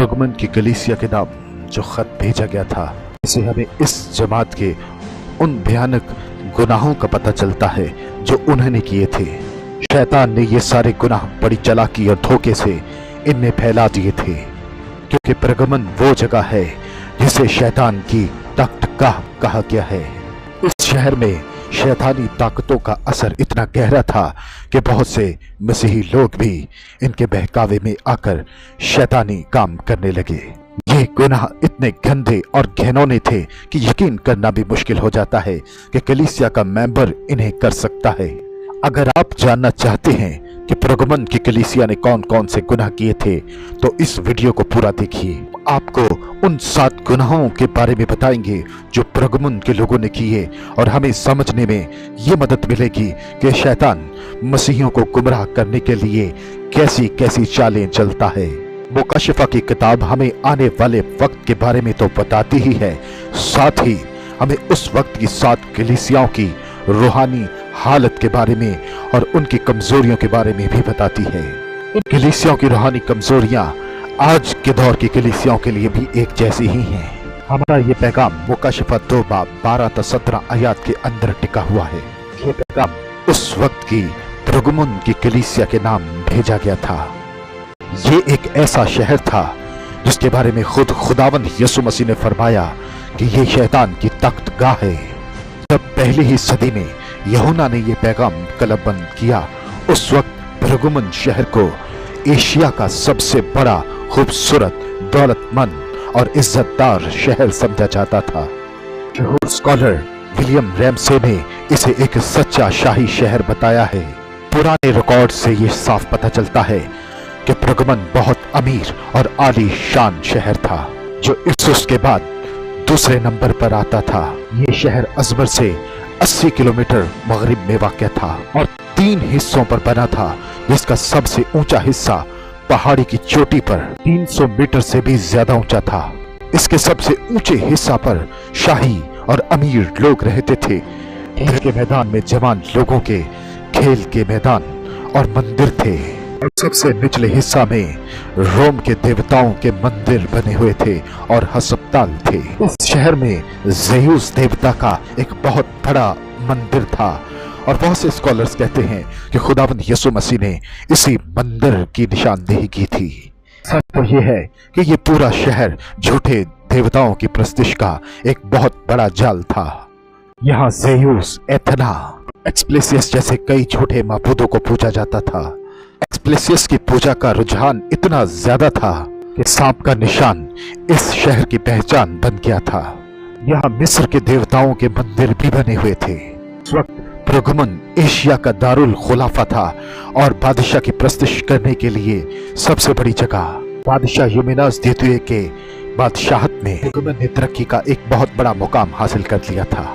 प्रगमन की कलीसिया के नाम जो खत भेजा गया था, इसे हमें इस जमात के उन भयानक गुनाहों का पता चलता है जो उन्होंने किए थे। शैतान ने ये सारे गुनाह बड़ी चालाकी और धोखे से इनमें फैला दिए थे, क्योंकि प्रगमन वो जगह है जिसे शैतान की तख्तगाह कहा गया है। इस शहर में शैतानी ताकतों का असर इतना गहरा था कि बहुत से मसीही लोग भी इनके बहकावे में आकर शैतानी काम करने लगे। ये गुनाह इतने गंदे और घिनौने थे कि यकीन करना भी मुश्किल हो जाता है कि कलीसिया का मेंबर इन्हें कर सकता है। अगर आप जानना चाहते हैं कि प्रगमन की कलीसिया ने कौन कौन से गुनाह किए थे, तो इस वीडियो को पूरा देखिए। आपको उन 7 गुनाहों के बारे में बताएंगे जो प्रगमन के लोगों ने किए, और हमें समझने में ये मदद मिलेगी कि शैतान मसीहियों को गुमराह करने के लिए कैसी कैसी चालें चलता है। मुकाशिफा की किताब हमें आने वाले वक्त के बारे में तो बताती ही है, साथ ही हमें उस वक्त की 7 कलीसियाओं की रूहानी हालत के बारे में और उनकी कमजोरियों के बारे में भी बताती है। इन कलीसियाओं की रूहानी कमजोरियां आज के दौर की कलीसियाओं के लिए भी एक जैसी ही हैं। हमारा ये पैगाम मुकाशिफा 2 बाब 12 से 17 आयत के अंदर टिका हुआ है। ये पैगाम उस वक्त की प्रगमन की कलीसिया के नाम भेजा गया था। ये एक ऐसा शहर था जिसके बारे में खुद खुदावंद यीशु मसीह ने फरमाया कि ये शैतान की तख्तगाह है। जब पहली ही सदी में यूहन्ना ने यह पैगाम कलमबंद किया, उस वक्त प्रगमन शहर को एशिया का सबसे बड़ा, खूबसूरत, दौलतमंद और इज्जतदार शहर समझा जाता था। मशहूर स्कॉलर विलियम रैमसे ने इसे एक सच्चा शाही शहर बताया है। पुराने रिकॉर्ड से ये साफ पता चलता है कि प्रगमन बहुत अमीर और आली शान शहर था, जो इफसुस के बाद दूसरे नंबर पर आता था। ये शहर अजमर से 80 किलोमीटर मगरिब में वाक़या था और 3 हिस्सों पर बना था, जिसका सबसे ऊंचा हिस्सा पहाड़ी की चोटी पर 300 मीटर से भी ज्यादा ऊंचा था। इसके सबसे ऊंचे हिस्सा पर शाही और अमीर लोग रहते थे। खेल के मैदान में जवान लोगों के खेल के मैदान और मंदिर थे, और सबसे निचले हिस्सा में रोम के देवताओं के मंदिर बने हुए थे और अस्पताल थे। इस शहर में ज़ेउस देवता का एक बहुत बड़ा मंदिर था, और बहुत से स्कॉलर्स कहते हैं कि खुदावंद यीशु मसीह ने इसी मंदिर की निशानदेही की थी। सच तो यह है कि ये पूरा शहर झूठे देवताओं की प्रस्तिश का एक बहुत बड़ा जाल था। यहाँ ज़ेउस, एथना, एक्सप्लेसियस जैसे कई झूठे माबूदों को पूजा जाता था। एक्सप्लेसियस की पूजा का रुझान इतना ज्यादा था कि सांप का निशान इस शहर की पहचान बन गया था। यहाँ मिस्र के देवताओं के मंदिर भी बने हुए थे। उस वक्त प्रगमन एशिया का दारुल खुलाफा था और बादशाह की प्रस्तिश करने के लिए सबसे बड़ी जगह। बादशाह यूमेनास द्वितीय के बादशाहत में प्रगमन ने तरक्की का एक बहुत बड़ा मुकाम हासिल कर लिया था।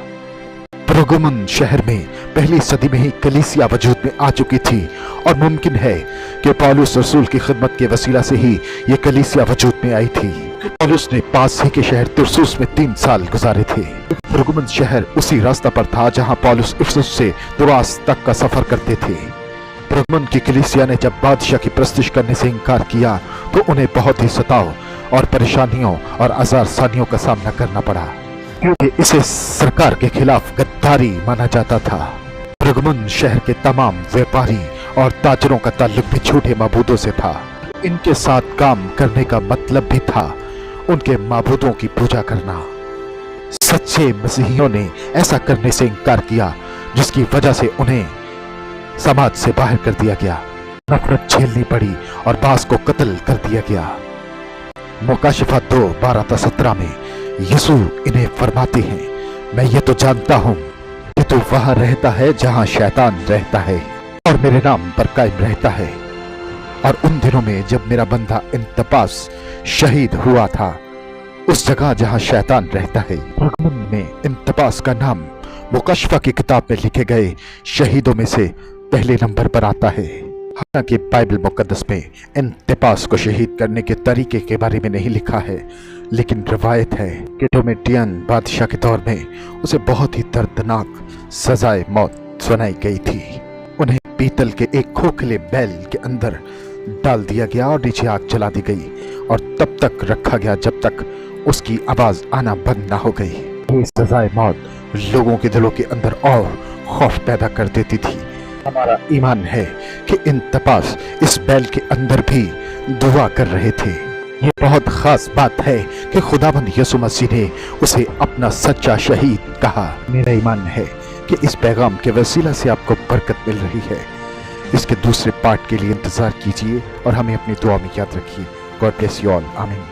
प्रगमन शहर में पहली सदी में ही कलीसिया वजूद में आ चुकी थी, और मुमकिन है कि पौलुस रसूल की खिदमत के वसीला से ही ये कलीसिया वजूद में आई थी। पौलुस ने पास ही के शहर तुरसुस में 3 साल गुजारे थे। प्रगमन शहर उसी रास्ता पर था जहां पौलुस इफसुस से तुरास तक का सफर करते थे। प्रगमन की कलीसिया ने जब बादशाह की प्रस्तिश करने से इनकार किया, तो उन्हें बहुत ही सताव और परेशानियों और आज़ारसानियों का सामना करना पड़ा, क्योंकि इसे सरकार के खिलाफ गद्दारी माना जाता था। प्रगमन शहर के तमाम व्यापारी और ताजरों का ताल्लुक भी झूठे माबूदों से था। इनके साथ काम करने का मतलब भी था उनके माबूदों की पूजा करना। सच्चे मसीहियों ने ऐसा करने से इनकार किया, जिसकी वजह से उन्हें समाज से बाहर कर दिया गया, नफरत झेलनी पड़ी और बास को कत्ल कर दिया गया। मुकाशिफा 2 12 से 17 में यीशु इन्हें फरमाते हैं, मैं ये तो जानता हूँ कि तू वहां रहता है जहां शैतान रहता है, और मेरे नाम पर कायम रहता है। और उन दिनों में जब मेरा बंदा इंतपास शहीद हुआ था, उस जगह जहां शैतान रहता है, प्रगमन में इंतपास का नाम मुकाशिफा की किताब में लिखे गए शहीदों में से पहले नंबर पर आता है। हालांकि बाइबल मुकद्दस में इंतपास को शहीद करने के तरीके के बारे में नहीं लिखा है, लेकिन रवायत है कि डोमिटियन बादशाह के दौर में उसे बहुत ही दर्दनाक सजाए मौत सुनाई गई थी। उन्हें पीतल के एक खोखले बैल के अंदर डाल दिया गया और नीचे आग जला दी गई और तब तक रखा गया जब तक उसकी आवाज आना बंद ना हो गई। ये सजाए मौत लोगों के दिलों के अंदर और खौफ पैदा कर देती थी। हमारा ईमान है कि इन तपास इस बैल के अंदर भी दुआ कर रहे थे। ये बहुत खास बात है कि खुदाबंद यसु मसीह ने उसे अपना सच्चा शहीद कहा। मेरा ईमान है कि इस पैगाम के वसीला से आपको बरकत मिल रही है। इसके दूसरे पार्ट के लिए इंतजार कीजिए और हमें अपनी दुआ में याद रखिए। God bless you all. आमीन।